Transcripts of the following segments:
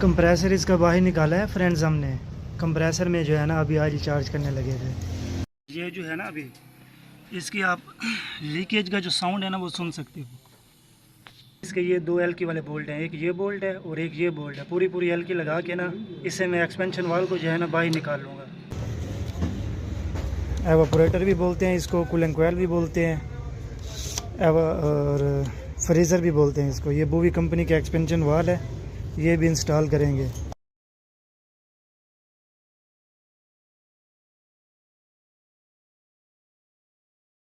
Compressor इसका बाहर निकाला है फ्रेंड्स हमने। कंप्रेसर में जो है ना अभी आज चार्ज करने लगे थे। ये जो है ना अभी इसकी आप लीकेज का जो साउंड है ना वो सुन सकते हो। इसके ये दो एलकी वाले बोल्ट हैं, एक ये बोल्ट है और एक ये बोल्ट है। पूरी एलकी लगा के ना इससे मैं एक्सपेंशन वाल को जो है ना बाहर निकाल लूँगा। एवापोरेटर भी बोलते हैं इसको, कूलिंग कॉइल भी बोलते हैं और फ्रीज़र भी बोलते हैं इसको। ये बोवी कंपनी का एक्सपेंशन वाल है, ये भी इंस्टॉल करेंगे।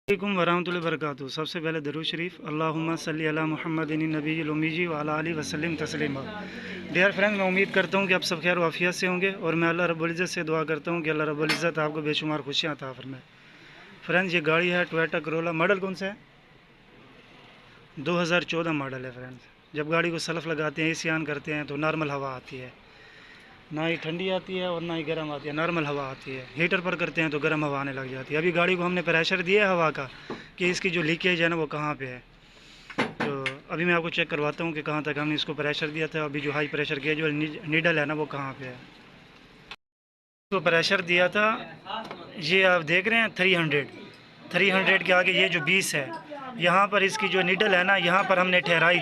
वालेकुम वरहमतुल्लाहि वबरकातुहू। सबसे पहले दरूद शरीफ, अल्लाहुम्मा सल्ली अला मुहम्मदिन नबील उम्मी व अला आलिहि वसल्लम तस्लीमा। डियर फ्रेंड्स, मैं उम्मीद करता हूँ कि आप सब खैर वाफियत से होंगे और मैं अल्लाह रब्बुल इज़्ज़त से दुआ करता हूँ कि अल्लाह रब्बुल इज़्ज़त आपको बेशुमार खुशियाँ अता फरमाए। फ्रेंड्स, ये गाड़ी है टोयोटा करोला। मॉडल कौन सा है? 2014 मॉडल है। फ्रेंड्स, जब गाड़ी को सल्फ़ लगाते हैं, एसी ऑन करते हैं तो नॉर्मल हवा आती है, ना ही ठंडी आती है और ना ही गर्म आती है, नॉर्मल हवा आती है। हीटर पर करते हैं तो गर्म हवा आने लग जाती है। अभी गाड़ी को हमने प्रेशर दिया है हवा का कि इसकी जो लीकेज है ना वो कहाँ पे है। तो अभी मैं आपको चेक करवाता हूँ कि कहाँ तक हमने इसको प्रेशर दिया था। अभी जो हाई प्रेशर गेज जो नीडल है ना वो कहाँ पे है। तो प्रेशर दिया था, ये आप देख रहे हैं 300 के आगे ये जो 20 है, यहाँ पर इसकी जो नीडल है ना यहाँ पर हमने ठहराई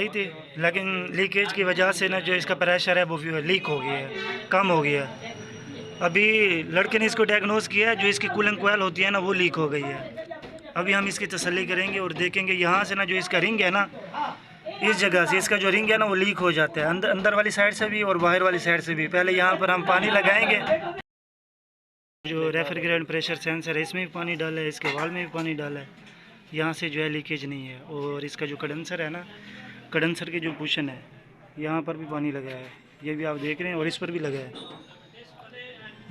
थी, लेकिन लीकेज की वजह से ना जो इसका प्रेशर है वो लीक हो गया है, कम हो गया है। अभी लड़के ने इसको डायग्नोस किया है, जो इसकी कूलिंग कॉइल होती है ना वो लीक हो गई है। अभी हम इसकी तसल्ली करेंगे और देखेंगे यहाँ से ना जो इसका रिंग है ना, इस जगह से इसका जो रिंग है ना वो लीक हो जाता है, अंदर वाली साइड से भी और बाहर वाली साइड से भी। पहले यहाँ पर हम पानी लगाएंगे, जो रेफ्रिजरेंट प्रेशर सेंसर है इसमें भी पानी डाला है, इसके वाल में भी पानी डाला है। यहाँ से जो है लीकेज नहीं है। और इसका जो कंडेंसर है ना, कंडेंसर के जो कुशन है यहाँ पर भी पानी लगा है, ये भी आप देख रहे हैं, और इस पर भी लगा है।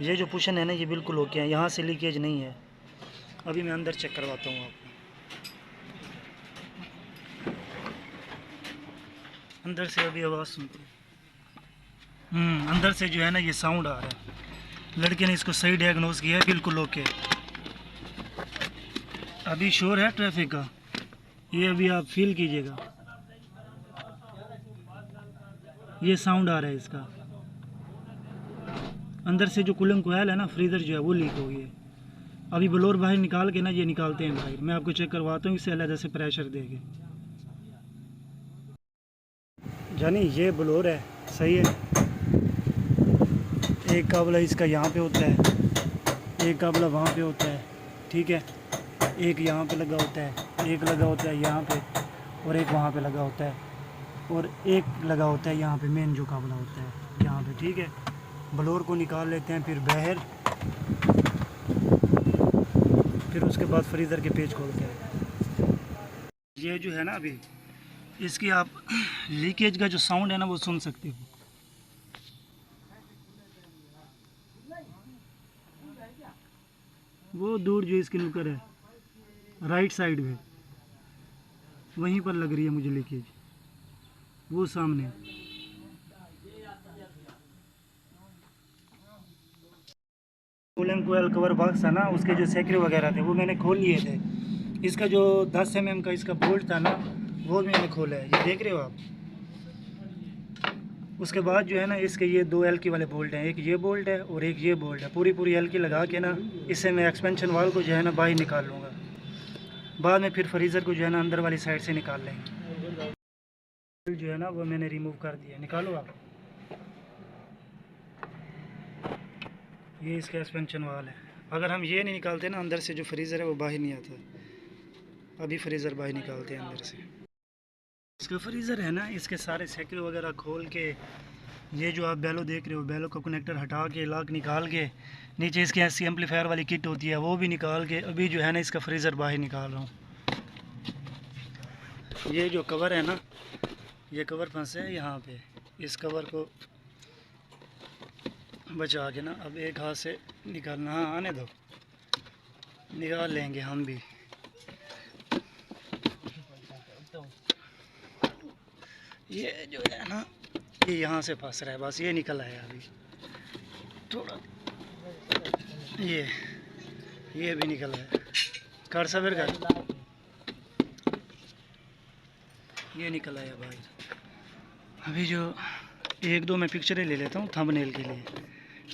ये जो पुशन है ना ये बिल्कुल ओके है, यहाँ से लीकेज नहीं है। अभी मैं अंदर चेक करवाता हूँ आपको। अंदर से अभी आवाज़ सुनते हैं। अंदर से जो है ना ये साउंड आ रहा है। लड़के ने इसको सही डायग्नोस किया है, बिल्कुल ओके। अभी शोर है ट्रैफिक का, ये अभी आप फील कीजिएगा, ये साउंड आ रहा है इसका। अंदर से जो कूलिंग कॉइल है ना, फ्रीज़र जो है वो लीक हो गई है। अभी ब्लोअर बाहर निकाल के ना ये निकालते हैं बाहर, मैं आपको चेक करवाता हूँ, इससे अलग से प्रेशर देके। जानी ये ब्लोअर है, सही है। एक काबला इसका यहाँ पे होता है, एक काबला वहाँ पे होता है, ठीक है। एक यहाँ पे लगा होता है, एक लगा होता है यहाँ पे, और एक वहाँ पे लगा होता है, और एक लगा होता है यहाँ पे, मेन जो काबला होता है यहाँ पे, ठीक है। ब्लोअर को निकाल लेते हैं फिर बाहर, फिर उसके बाद फ्रीज़र के पेज खोलते हैं। ये जो है ना अभी इसकी आप लीकेज का जो साउंड है ना वो सुन सकते हो। वो दूर जो इसकी नुकर है राइट साइड में, वहीं पर लग रही है मुझे लीकेज, वो सामने। कूलिंग कोयल कवर बॉक्स है ना, उसके जो सेक्रे वगैरह थे वो मैंने खोल लिए थे। इसका जो 10 mm का इसका बोल्ट था ना वो मैंने खोला है, ये देख रहे हो आप। उसके बाद जो है ना इसके ये दो एलकी वाले बोल्ट हैं, एक ये बोल्ट है और एक ये बोल्ट है। पूरी एलकी लगा के ना इससे मैं एक्सपेंशन वाल को जो है ना बाहर निकाल लूँगा। बाद में फिर फ्रीज़र को जो है ना अंदर वाली साइड से निकाल लेंगे। जो है ना वो मैंने रिमूव कर दिया, निकालो आप। ये इसका एक्सपेंशन वाल है। अगर हम ये नहीं निकालते ना अंदर से, जो फ्रीज़र है वो बाहर नहीं आता। अभी फ्रीज़र बाहर निकालते हैं अंदर से। इसका फ्रीज़र है ना, इसके सारे सेक्रे वगैरह खोल के, ये जो आप बैलो देख रहे हो, बैलो का कनेक्टर हटा के, लॉक निकाल के, नीचे इसके एसी एम्पलीफायर वाली किट होती है वो भी निकाल के, अभी जो है ना इसका फ्रीज़र बाहर निकाल रहा हूँ। ये जो कवर है ना, ये कवर फंसे है यहाँ पे, इस कवर को बचा के ना अब एक हाथ से निकालना। हाँ आने दो, निकाल लेंगे हम भी। ये जो है ना ये यहाँ से फंस रहा है, बस ये निकल आया अभी थोड़ा, ये भी निकल आया। कर सबर कर, ये निकल आया भाई। अभी जो एक दो मैं पिक्चरें ले लेता हूँ थंबनेल के लिए,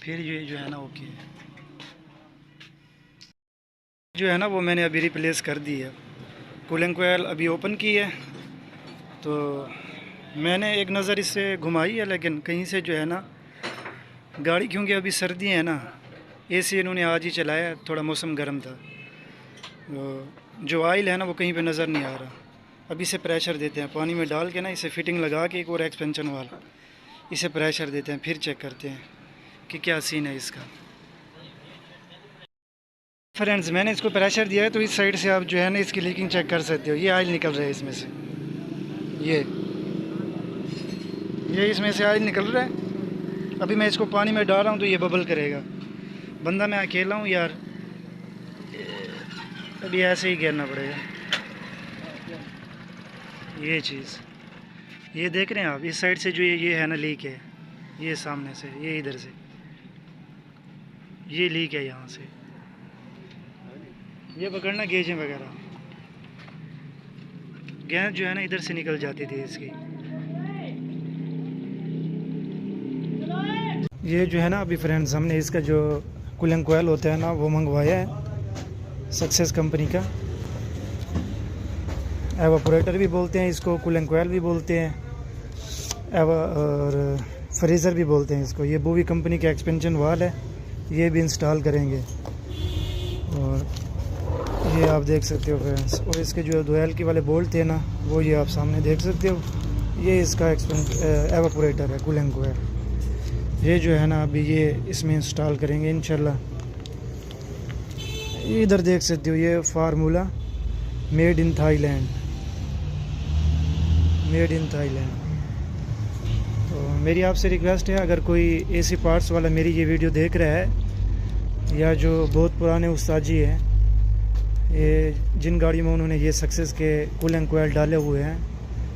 फिर ये जो है ना ओके जो है ना वो मैंने अभी रिप्लेस कर दी है। कूलिंग कोयल अभी ओपन की है, तो मैंने एक नज़र इससे घुमाई है, लेकिन कहीं से जो है ना गाड़ी, क्योंकि अभी सर्दी है ना, एसी इन्होंने आज ही चलाया है, थोड़ा मौसम गर्म था, तो जो ऑयल है ना वो कहीं पे नज़र नहीं आ रहा। अभी इसे प्रेशर देते हैं पानी में डाल के ना, इसे फिटिंग लगा के एक और एक्सपेंशन वाला इसे प्रेशर देते हैं, फिर चेक करते हैं कि क्या सीन है इसका। फ्रेंड्स मैंने इसको प्रेशर दिया है, तो इस साइड से आप जो है ना इसकी लीकिंग चेक कर सकते हो। ये ऑयल निकल रहा है इसमें से, ये इसमें से ऑयल निकल रहा है। अभी मैं इसको पानी में डाल रहा हूँ तो ये बबल करेगा। बंदा मैं अकेला हूँ यार, अभी ऐसे ही गिरना पड़ेगा। ये चीज़ ये देख रहे हैं आप, इस साइड से जो ये है ना लीक है, ये सामने से, ये इधर से ये लीक है यहाँ से। ये पकड़ना गेजें वगैरह, गेंद जो है ना इधर से निकल जाती थी इसकी। ये जो है ना अभी फ्रेंड्स हमने इसका जो कूलिंग कोयल होता है ना वो मंगवाया है सक्सेस कंपनी का। एवापोरेटर भी बोलते हैं इसको, कूलिंग कोयल भी बोलते हैं, और फ्रीज़र भी बोलते हैं इसको। ये बोवी कंपनी का एक्सपेंशन वाल है, ये भी इंस्टॉल करेंगे। और ये आप देख सकते हो फ्रेंड्स, और इसके जो डुअल की वाले बोल्ट थे ना वो ये आप सामने देख सकते हो। ये इसका एवापोरेटर है कूलिंग कोयल, ये जो है ना अभी ये इसमें इंस्टॉल करेंगे इंशाल्लाह। इधर देख सकते हो ये formula made in Thailand, made in Thailand. तो मेरी आपसे रिक्वेस्ट है, अगर कोई एसी पार्ट्स वाला मेरी ये वीडियो देख रहा है, या जो बहुत पुराने उस्ताद जी हैं, ये जिन गाड़ी में उन्होंने ये सक्सेस के कूलिंग कोयल डाले हुए हैं,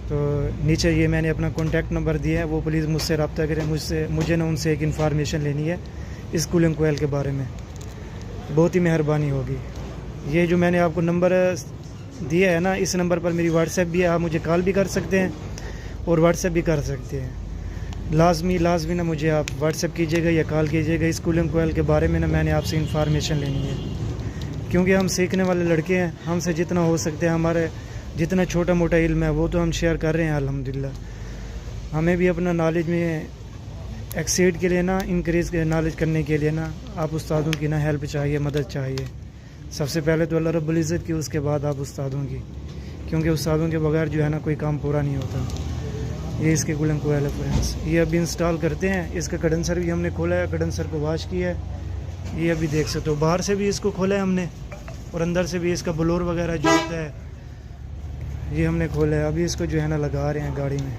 तो नीचे ये मैंने अपना कॉन्टैक्ट नंबर दिया है, वो प्लीज़ मुझसे रब्ता करें। मुझे ना उनसे एक इन्फॉर्मेशन लेनी है इस कूलिंग कोयल के बारे में, बहुत ही मेहरबानी होगी। ये जो मैंने आपको नंबर दिया है ना, इस नंबर पर मेरी व्हाट्सएप भी है, आप मुझे कॉल भी कर सकते हैं और व्हाट्सएप भी कर सकते हैं। लाजमी ना मुझे आप व्हाट्सएप कीजिएगा या कॉल कीजिएगा। इस कूलिंग कोयल के बारे में ना मैंने आपसे इन्फॉर्मेशन लेनी है, क्योंकि हम सीखने वाले लड़के हैं, हमसे जितना हो सकता है, हमारे जितना छोटा मोटा इल्म है वो तो हम शेयर कर रहे हैं अल्हम्दुलिल्लाह। हमें भी अपना नॉलेज में एक्सीड के लिए ना, इंक्रीज़ नॉलेज करने के लिए ना, आप उस्तादों की ना हेल्प चाहिए, मदद चाहिए। सबसे पहले तो अल्लाह रब्बुल इज़्ज़त की, उसके बाद आप उस्तादों की, क्योंकि उस्तादों के बगैर जो है ना कोई काम पूरा नहीं होता। ये इसके कूलिंग कोयल है फ्रेंड्स, ये अभी इंस्टॉल करते हैं। इसका कंडेंसर भी हमने खोला है, कंडेंसर को वॉश किया है। ये अभी देख सकते हो, बाहर से भी इसको खोला है हमने, और अंदर से भी इसका ब्लोर वगैरह जो होता है ये हमने खोला है। अभी इसको जो है ना लगा रहे हैं गाड़ी में।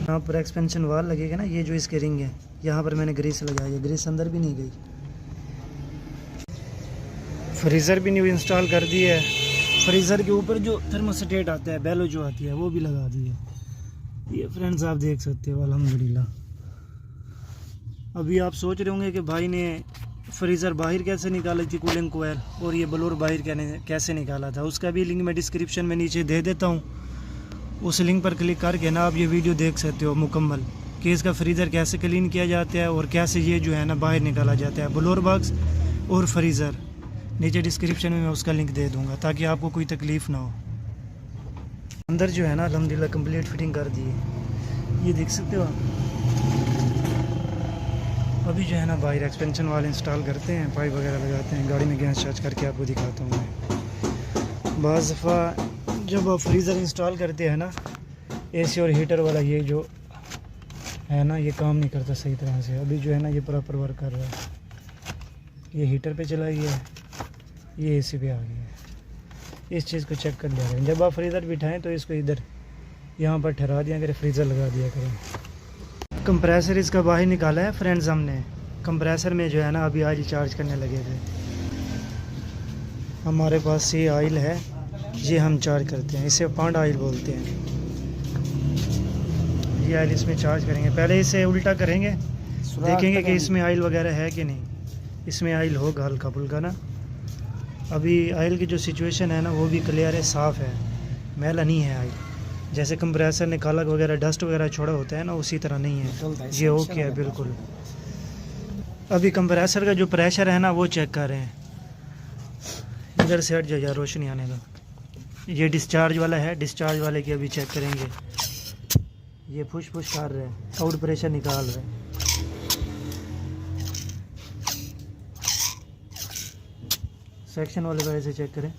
यहाँ पर एक्सपेंशन वाल लगेगा ना, ये जो इसके रिंग है, यहाँ पर मैंने ग्रीस लगाई है, ग्रीस अंदर भी नहीं गई। फ्रीज़र भी न्यू इंस्टॉल कर दी है। फ्रीज़र के ऊपर जो थर्मोस्टेट आता है, बेलो जो आती है, वो भी लगा दी है। ये फ्रेंड्स आप देख सकते हो अल्हम्दुलिल्लाह। अभी आप सोच रहे होंगे कि भाई ने फ्रीज़र बाहर कैसे निकाली थी कूलिंग कोयल, और ये ब्लोर बाहर कैसे निकाला था, उसका भी लिंक मैं डिस्क्रिप्शन में नीचे दे देता हूँ। उस लिंक पर क्लिक करके ना आप ये वीडियो देख सकते हो मुकम्मल, कि इसका फ्रीज़र कैसे क्लीन किया जाता है और कैसे ये जो है ना बाहर निकाला जाता है, ब्लोर बॉक्स और फ्रीज़र। नीचे डिस्क्रिप्शन में मैं उसका लिंक दे दूँगा, ताकि आपको कोई तकलीफ़ ना हो। अंदर जो है ना अल्हम्दुलिल्लाह कंप्लीट फिटिंग कर दी है, ये देख सकते हो आप। अभी जो है ना बाहर एक्सपेंशन वाले इंस्टॉल करते हैं, पाइप वगैरह लगाते हैं, गाड़ी में गैस चार्ज करके आपको दिखाता हूँ मैं। बाज़ दफ़ा जब आप फ्रीज़र इंस्टॉल करते हैं ना, एसी और हीटर वाला ये जो है ना, ये काम नहीं करता सही तरह से। अभी जो है ना ये प्रॉपर वर्क कर रहा है। ये हीटर पे चला गया है, ये एसी पे आ गया है। इस चीज़ को चेक कर लिया करें। जब आप फ्रीज़र बिठाएँ तो इसको इधर यहाँ पर ठहरा दिया करें, फ्रीज़र लगा दिया करें। कंप्रेसर इसका बाहर निकाला है फ्रेंड्स हमने। कंप्रेसर में जो है ना अभी आज ही चार्ज करने लगे थे। हमारे पास ये ऑयल है, ये हम चार्ज करते हैं, इसे पांड ऑयल बोलते हैं। ये ऑयल इसमें चार्ज करेंगे, पहले इसे उल्टा करेंगे, देखेंगे कि इसमें ऑयल वगैरह है कि नहीं। इसमें ऑयल होगा हल्का फुल्का ना। अभी ऑयल की जो सिचुएशन है ना वो भी क्लियर है, साफ़ है, मैला नहीं है ऑयल। जैसे कंप्रेसर ने काला वगैरह डस्ट वगैरह छोड़ा होता है ना, उसी तरह नहीं है ये। ओके है बिल्कुल। अभी कंप्रेसर का जो प्रेशर है ना वो चेक कर रहे हैं। इधर से हट जाए यार, रोशनी आने का। ये डिस्चार्ज वाला है, डिस्चार्ज वाले की अभी चेक करेंगे। ये पुश पुश कर रहे हैं, आउट प्रेशर निकाल रहे हैं। सेक्शन वाले वजह से चेक करें।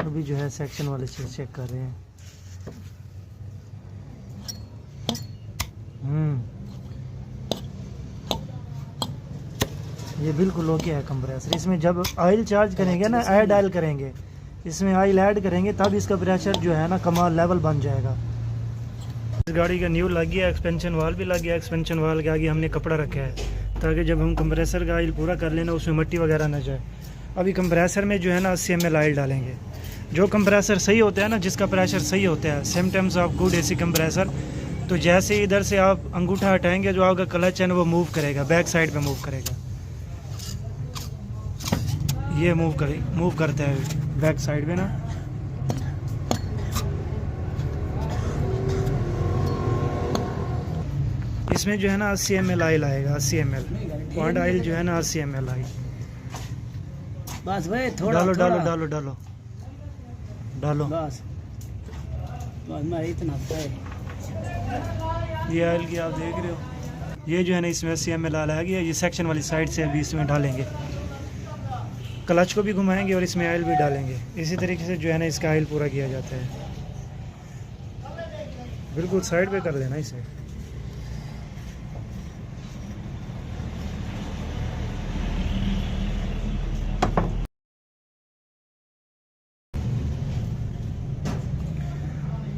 अभी जो है सेक्शन वाले से चेक कर रहे हैं। ये बिल्कुल ओके है कंप्रेसर। इसमें जब ऑयल चार्ज करेंगे ना, ऐड ऑयल करेंगे, इसमें ऑयल ऐड करेंगे तब इसका प्रेशर जो है ना कमाल लेवल बन जाएगा। इस गाड़ी का न्यू लग गया, एक्सपेंशन वाल भी लग गया। एक्सपेंशन वाल के आगे हमने कपड़ा रखा है ताकि जब हम कंप्रेसर का ऑयल पूरा कर लेना उसमें मिट्टी वगैरह ना जाए। अभी कंप्रेसर में जो है ना 80 ml ऑयल डालेंगे। जो कंप्रेसर सही होता है ना, जिसका प्रेशर सही होता है, same times of good AC compressor, तो जैसे ही इधर से आप अंगूठा हटाएंगे जो आपका क्लच है ना वो मूव करेगा, बैक साइड पे मूव करेगा। ये मूव करता है बैक साइड पे ना। इसमें जो है ना 80 ml ऑयल आएगा, 80 ml पॉइंट ऑयल जो है ना 80 ml ऑयल। बस भाई थोड़ा डालो थोड़ा। डालो डालो डालो डालो। बस मैं इतना है। ये ऑयल की आप देख रहे हो, ये जो है ना इसमें 80 ml ऑयल आ गया। ये सेक्शन वाली साइड से अभी इसमें डालेंगे, क्लच को भी घुमाएंगे और इसमें ऑयल भी डालेंगे। इसी तरीके से जो है ना इसका ऑयल पूरा किया जाता है। बिल्कुल साइड पे कर देना इसे।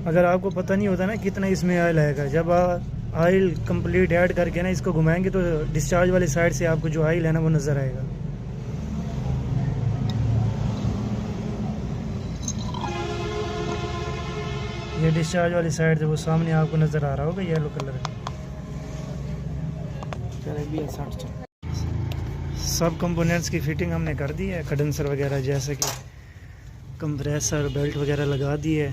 अगर आपको पता नहीं होता ना कितना इसमें ऑयल आएगा, जब आप ऑयल कंप्लीट ऐड करके ना इसको घुमाएंगे तो डिस्चार्ज वाली साइड से आपको जो ऑयल है ना वो नज़र आएगा। ये डिस्चार्ज वाली साइड से वो सामने आपको नज़र आ रहा होगा, येलो कलर का। सब कंपोनेंट्स की फिटिंग हमने कर दी है, कंडेंसर वगैरह जैसे कि कंप्रेसर बेल्ट वगैरह लगा दी है,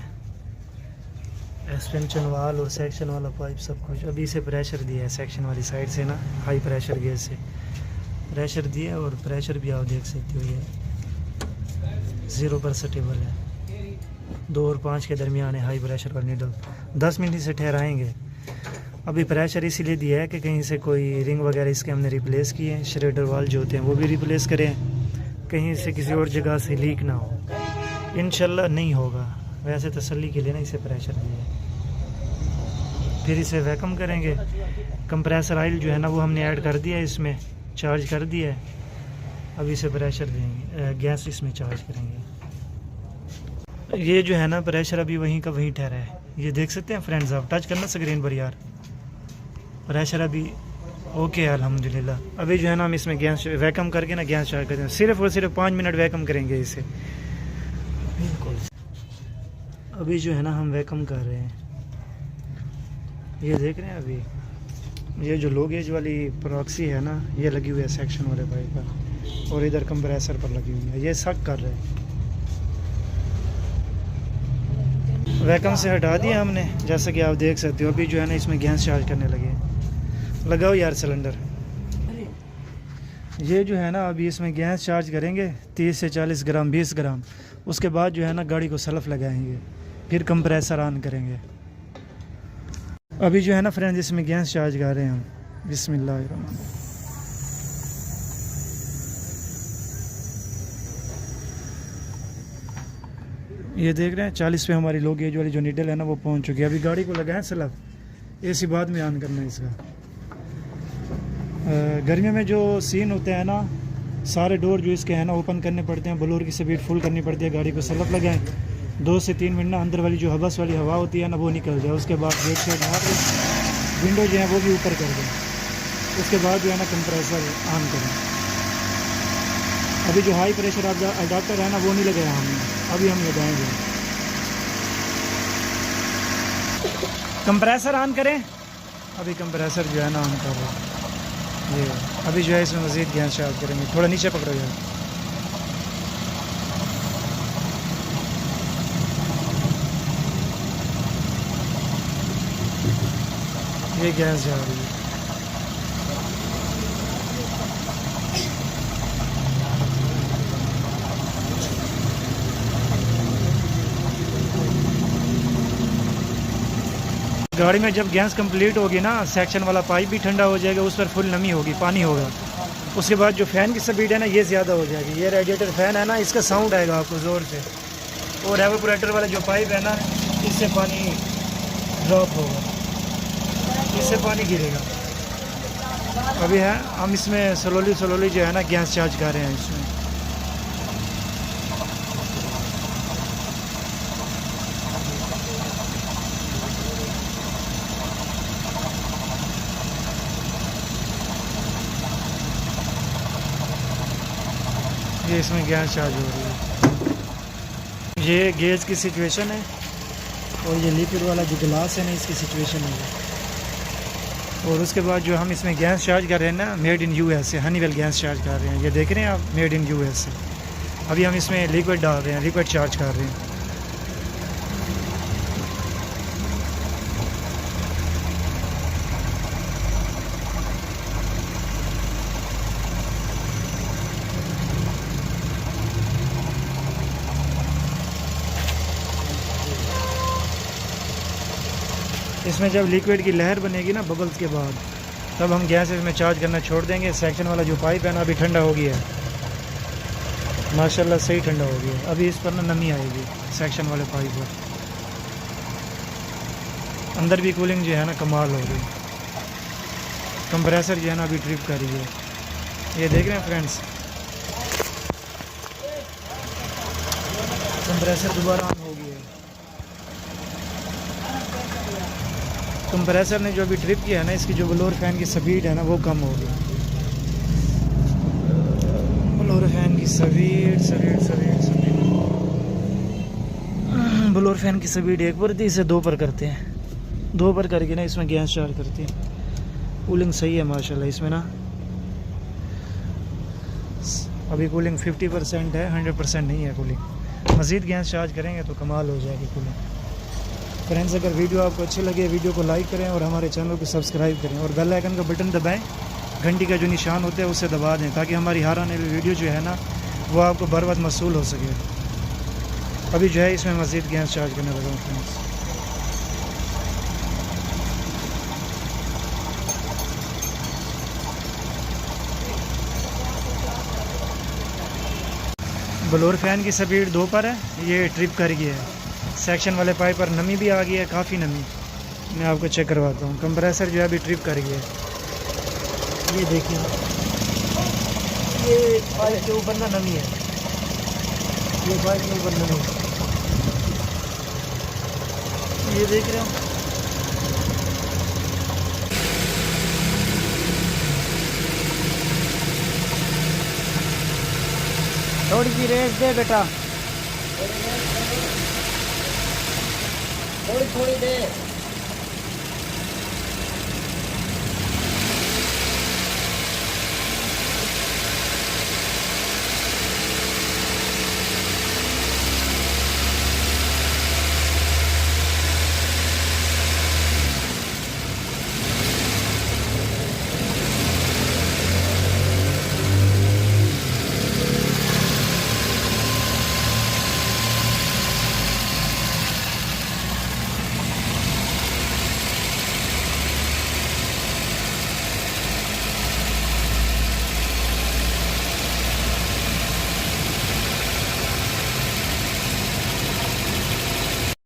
एक्सपेंशन वाल और सेक्शन वाला पाइप सब कुछ। अभी से प्रेशर दिया है सेक्शन वाली साइड से ना, हाई प्रेशर गैस से प्रेशर दिया, और प्रेशर भी आप देख सकते हो ये 0 पर स्टेबल है। 2 और 5 के दरमियान है हाई प्रेशर का नीडल। 10 मिनट से ठहराएंगे। अभी प्रेशर इसीलिए दिया है कि कहीं से कोई रिंग वगैरह इसके हमने रिप्लेस किए हैं, श्रेडर वाल जो होते हैं वो भी रिप्लेस करें, कहीं से किसी और जगह से लीक ना हो। इंशाल्लाह नहीं होगा, वैसे तसल्ली के लिए ना इसे प्रेशर दिया है। फिर इसे वैक्यूम करेंगे। कंप्रेसर ऑयल जो है ना वो हमने ऐड कर दिया है, इसमें चार्ज कर दिया है। अब इसे प्रेशर देंगे, गैस इसमें चार्ज करेंगे। ये जो है ना प्रेशर अभी वहीं का वहीं ठहरा है, ये देख सकते हैं फ्रेंड्स। आप टच करना स्क्रीन पर यार, प्रेशर अभी ओके है अल्हम्दुलिल्लाह। अभी जो है ना हम इसमें गैस वैक्यूम करके ना गैस चार्ज करते हैं। सिर्फ और सिर्फ 5 मिनट वैक्यूम करेंगे इसे बिल्कुल। अभी जो है ना हम वैक्यूम कर रहे हैं, ये देख रहे हैं। अभी ये जो लो गेज वाली प्रॉक्सी है ना, ये लगी हुई है सेक्शन वाले पाइप पर, और इधर कंप्रेसर पर लगी हुई है। ये सक कर रहे हैं। वैक्यूम से हटा दिया हमने, जैसा कि आप देख सकते हो। अभी जो है ना इसमें गैस चार्ज करने लगे। लगाओ यार सिलेंडर। ये जो है ना अभी इसमें गैस चार्ज करेंगे 30 से 40 ग्राम, 20 ग्राम। उसके बाद जो है ना गाड़ी को सेल्फ लगाएंगे, फिर कंप्रेसर ऑन करेंगे। अभी जो है ना फ्रेंड्स इसमें गैस चार्ज कर रहे हैं हम। बिस्मिल्लाहिर्रहमानिर्रहीम। ये देख रहे हैं 40 पे हमारी लो गेज वाली जो नीडल है ना वो पहुंच चुकी है। अभी गाड़ी को लगाएं सेल्फ, एसी बाद में ऑन करना है इसका। गर्मियों में जो सीन होते हैं ना, सारे डोर जो इसके हैं ना ओपन करने पड़ते हैं, ब्लोअर की स्पीड फुल करनी पड़ती है। गाड़ी को सेल्फ लगाएं, 2 से 3 मिनट ना अंदर वाली जो हबस वाली हवा होती है ना वो निकल जाए। उसके बाद गेट से विंडो जो है वो भी ऊपर कर दें। उसके बाद जो है ना कंप्रेसर ऑन करें। अभी जो हाई प्रेशर अडाप्टर है ना वो नहीं लगाया हमने, अभी हम लगाएंगे। कंप्रेसर ऑन करें। अभी कंप्रेसर जो है ना ऑन कर रहे हैं ये। अभी जो है इसमें मज़ीद गैस चार्ज करेंगे। थोड़ा नीचे पकड़ो यार। ये गैस जा रही है। गाड़ी में जब गैस कंप्लीट होगी ना, सेक्शन वाला पाइप भी ठंडा हो जाएगा, उस पर फुल नमी होगी, पानी होगा। उसके बाद जो फ़ैन की स्पीड है ना, ये ज़्यादा हो जाएगी। ये रेडिएटर फ़ैन है ना, इसका साउंड आएगा आपको ज़ोर से। और एवापोरेटर वाला जो पाइप है ना, इससे पानी ड्रॉप होगा, इससे पानी गिरेगा। अभी है हम इसमें स्लोली जो है ना गैस चार्ज कर रहे हैं इसमें। ये इसमें गैस चार्ज हो रही है। ये गैस की सिचुएशन है और ये लिक्विड वाला जो गिलास है ना, इसकी सिचुएशन है। और उसके बाद जो हम इसमें गैस चार्ज कर रहे हैं ना, मेड इन यूएस से हनीवेल गैस चार्ज कर रहे हैं। ये देख रहे हैं आप, मेड इन यूएस से। अभी हम इसमें लिक्विड डाल रहे हैं, लिक्विड चार्ज कर रहे हैं। इसमें जब लिक्विड की लहर बनेगी ना बबल्स के बाद, तब हम गैस इसमें चार्ज करना छोड़ देंगे। सेक्शन वाला जो पाइप है ना, अभी ठंडा हो गया है माशाल्लाह, सही ठंडा हो गया है। अभी इस पर ना नमी आएगी सेक्शन वाले पाइप पर। अंदर भी कूलिंग जो है ना कमाल हो गई। कंप्रेसर जो है ना अभी ट्रिप कर रही है। ये देख रहे हैं फ्रेंड्स, कंप्रेसर दोबारा ऑन हो गया है। कंप्रेसर ने जो अभी ट्रिप किया है ना, इसकी जो ब्लोअर फ़ैन की स्पीड है ना, वो कम हो गई। ब्लोअर फ़ैन की स्पीड ब्लोअर फ़ैन की स्पीड 1 पर थी, इसे 2 पर करते हैं। 2 पर करके ना इसमें गैस चार्ज करते हैं। कूलिंग सही है माशाल्लाह इसमें ना। अभी कूलिंग 50% है, 100% नहीं है कूलिंग। मज़ीद गैस चार्ज करेंगे तो कमाल हो जाएगी कूलिंग। फ्रेंड्स, अगर वीडियो आपको अच्छी लगे, वीडियो को लाइक करें और हमारे चैनल को सब्सक्राइब करें और बेल आइकन का बटन दबाएं। घंटी का जो निशान होता है उसे दबा दें, ताकि हमारी हर आने वाली वीडियो जो है ना, वो आपको बर वक्त मसूल हो सके। अभी जो है इसमें मज़ीद गैस चार्ज करने लगा हूँ फ्रेंड्स। ब्लोअर फ़ैन की स्पीड 2 पर है, ये ट्रिप कर गया है। सेक्शन वाले पाइप पर नमी भी आ गई है, काफ़ी नमी। मैं आपको चेक करवाता हूँ। कंप्रेसर जो है अभी ट्रिप कर गया है। ये देखिए, ये पाइप के ऊपर ना नमी है, ये पाइप के ऊपर नमी है। ये देख रहे हो, थोड़ी सी रेस दे बेटा, थोड़ी दे।